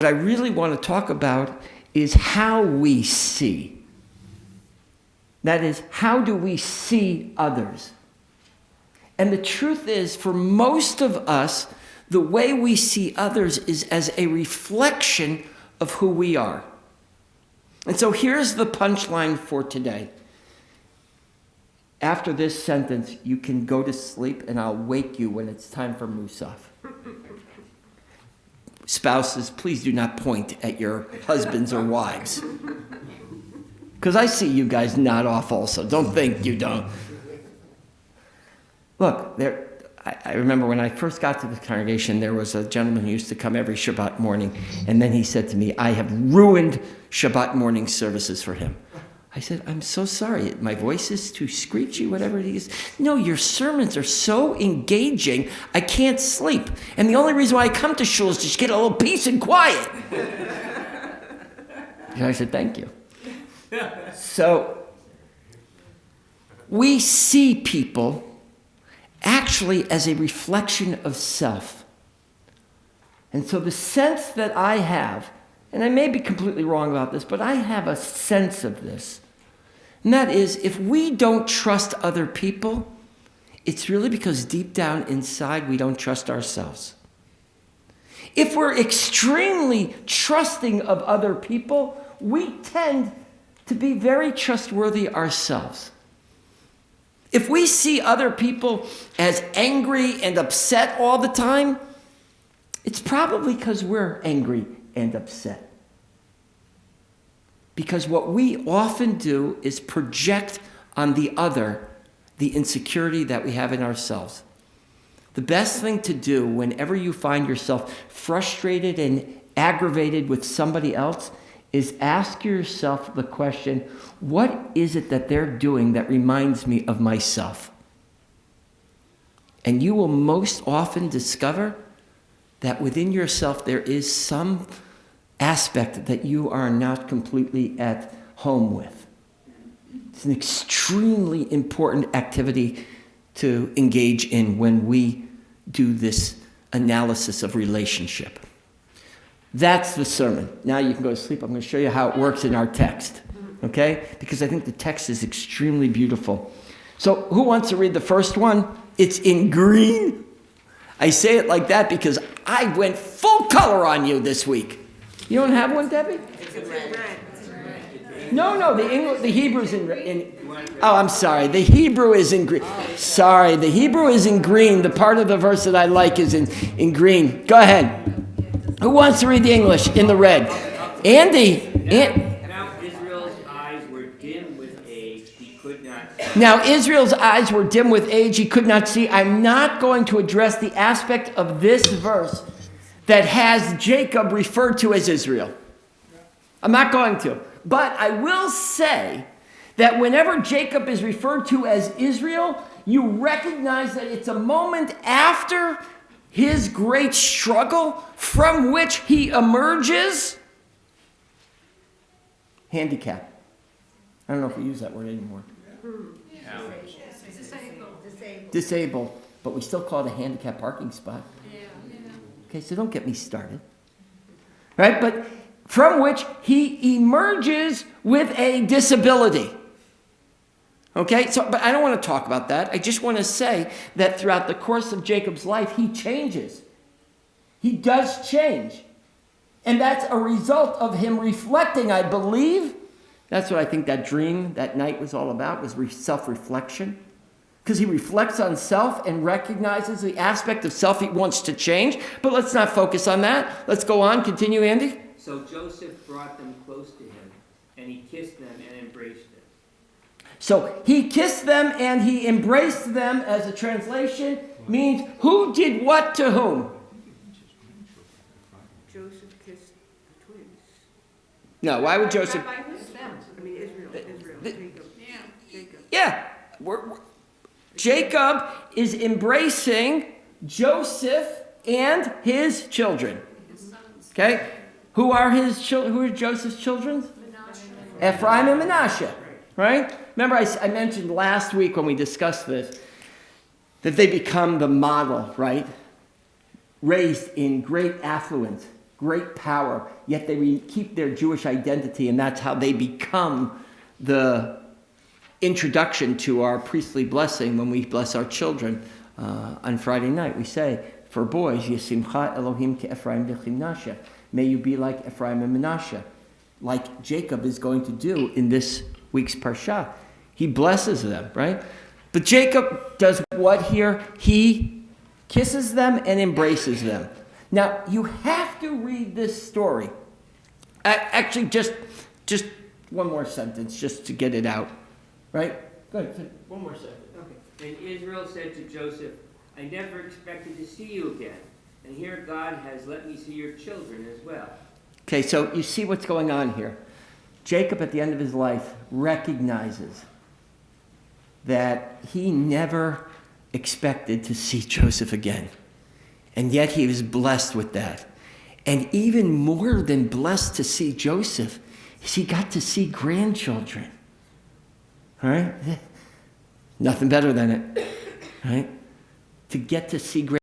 What I really want to talk about is how we see. That is, how do we see others? And the truth is, for most of us, the way we see others is as a reflection of who we are. And so here's the punchline for today. After this sentence, you can go to sleep and I'll wake you when it's time for Musaf. Spouses, please do not point at your husbands or wives. Because I see you guys nod off also. Don't think you don't. Look, I remember when I first got to the congregation, there was a gentleman who used to come every Shabbat morning, and then he said to me, I have ruined Shabbat morning services for him. I said, I'm so sorry. My voice is too screechy, whatever it is. No, your sermons are so engaging, I can't sleep. And the only reason why I come to shul is just get a little peace and quiet. And I said, thank you. So, we see people actually as a reflection of self. And so the sense that I have, and I may be completely wrong about this, but I have a sense of this. And that is, if we don't trust other people, it's really because deep down inside we don't trust ourselves. If we're extremely trusting of other people, we tend to be very trustworthy ourselves. If we see other people as angry and upset all the time, it's probably because we're angry and upset. Because what we often do is project on the other the insecurity that we have in ourselves. The best thing to do whenever you find yourself frustrated and aggravated with somebody else is ask yourself the question, what is it that they're doing that reminds me of myself? And you will most often discover that within yourself there is some aspect that you are not completely at home with. It's an extremely important activity to engage in when we do this analysis of relationship. That's the sermon. Now you can go to sleep. I'm going to show you how it works in our text. Okay? Because I think the text is extremely beautiful. So who wants to read the first one? It's in green. I say it like that because I went full color on you this week. You don't have one, Debbie? It's in red. No, the Hebrew's in. Oh, I'm sorry. The Hebrew is in green. Sorry, the Hebrew is in green. The part of the verse that I like is in green. Go ahead. Who wants to read the English in the red? Andy. Now Israel's eyes were dim with age. He could not see. Now Israel's eyes were dim with age. He could not see. I'm not going to address the aspect of this verse that has Jacob referred to as Israel. I'm not going to. But I will say that whenever Jacob is referred to as Israel, you recognize that it's a moment after his great struggle from which he emerges. Handicap. I don't know if we use that word anymore. Disabled. But we still call it a handicap parking spot. Okay, so don't get me started. Right? But from which he emerges with a disability. Okay, but I don't want to talk about that. I just want to say that throughout the course of Jacob's life, he changes. He does change. And that's a result of him reflecting, I believe. That's what I think that dream that night was all about, was self-reflection. Because he reflects on self and recognizes the aspect of self he wants to change. But let's not focus on that. Let's go on. Continue, Andy. So Joseph brought them close to him, and he kissed them and embraced them. So he kissed them and he embraced them, as a translation, means who did what to whom? Joseph kissed the twins. No, why would Joseph? Rabbi, who's them? I mean, Israel, Jacob. Jacob. Yeah. Jacob is embracing Joseph and his children. Okay? Who are his children? Who are Joseph's children? Ephraim and Manasseh. Right? Remember I mentioned last week when we discussed this that they become the model, right? Raised in great affluence, great power, yet they keep their Jewish identity, and that's how they become the introduction to our priestly blessing when we bless our children on Friday night. We say, for boys, Yesimcha Elohim ke Ephraim v'Chimnashe. May you be like Ephraim and Menashe, like Jacob is going to do in this week's Parsha. He blesses them, right? But Jacob does what here? He kisses them and embraces them. Now, you have to read this story. Actually, just one more sentence, just to get it out. Right? Go ahead. One more sentence. Okay. And Israel said to Joseph, I never expected to see you again. And here God has let me see your children as well. Okay, so you see what's going on here. Jacob, at the end of his life, recognizes that he never expected to see Joseph again. And yet he was blessed with that. And even more than blessed to see Joseph, is he got to see grandchildren. All right? Nothing better than it. Right? To get to see